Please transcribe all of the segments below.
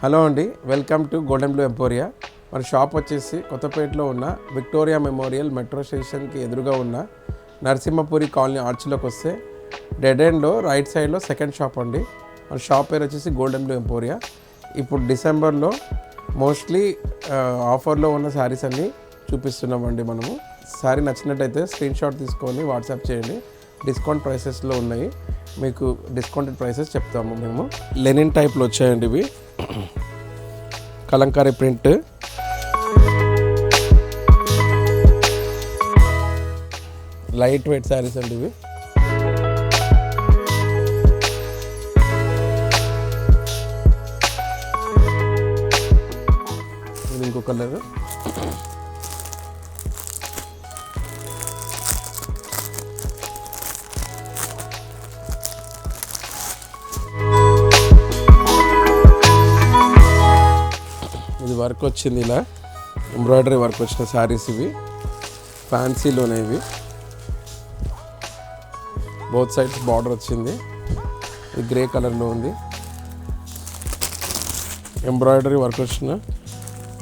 Hello అండి, welcome to golden blue emporia. మన shop వచ్చేసి కొత్తపేటలో ఉన్న విక్టోరియా మెమోరియల్ మెట్రో స్టేషన్కి ఎదురుగా ఉన్న నరసింహపురి కాలనీ ఆర్చ్లోకి వస్తే డెడ్ ఎండ్లో రైట్ సైడ్లో సెకండ్ షాప్ అండి. మన షాప్ పేరు వచ్చేసి గోల్డెన్ బ్లూ ఎంపోరియా. ఇప్పుడు డిసెంబర్లో మోస్ట్లీ ఆఫర్లో ఉన్న శారీస్ అన్నీ చూపిస్తున్నామండి. మనము శారీ నచ్చినట్టయితే స్క్రీన్ షాట్ తీసుకొని వాట్సాప్ చేయండి. డిస్కౌంట్ ప్రైసెస్లో ఉన్నాయి, మీకు డిస్కౌంటెడ్ ప్రైసెస్ చెప్తాము. మేము లెనిన్ టైప్లో వచ్చాయండి ఇవి, Kalamkari print, light weight saris అండి ఇవి. ఇది ఇంకో కలర్. ఇది వర్క్ వచ్చింది, ఇలా ఎంబ్రాయిడరీ వర్క్ వచ్చిన శారీస్ ఇవి, ఫ్యాన్సీలోనే ఇవి. బోత్ సైడ్స్ బార్డర్ వచ్చింది, ఇది గ్రే కలర్లో ఉంది. ఎంబ్రాయిడరీ వర్క్ వచ్చిన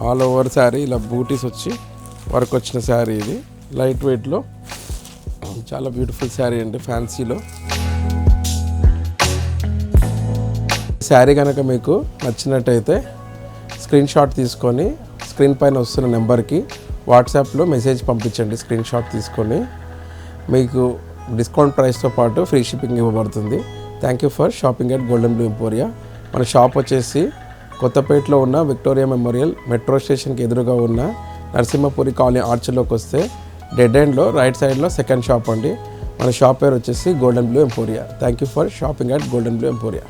ఆల్ ఓవర్ శారీ, ఇలా బూటీస్ వచ్చి వర్క్ వచ్చిన శారీ. ఇది లైట్ వెయిట్లో చాలా బ్యూటిఫుల్ శారీ అండి, ఫ్యాన్సీలో. శారీ కనుక మీకు నచ్చినట్టయితే స్క్రీన్ షాట్ తీసుకొని స్క్రీన్ పైన వస్తున్న నెంబర్కి వాట్సాప్లో మెసేజ్ పంపించండి. స్క్రీన్ షాట్ తీసుకొని మీకు డిస్కౌంట్ ప్రైస్తో పాటు ఫ్రీ షిప్పింగ్ ఇవ్వబడుతుంది. Thank you for shopping at golden blue emporia. మన షాప్ వచ్చేసి కొత్తపేటలో ఉన్న విక్టోరియా మెమోరియల్ మెట్రో స్టేషన్కి ఎదురుగా ఉన్న నరసింహపురి కాలనీ ఆర్చ్లోకి వస్తే డెడ్ ఎండ్లో రైట్ సైడ్లో సెకండ్ షాప్ అండి. మన షాప్ పేరు వచ్చేసి golden blue emporia. Thank you for shopping at golden blue emporia.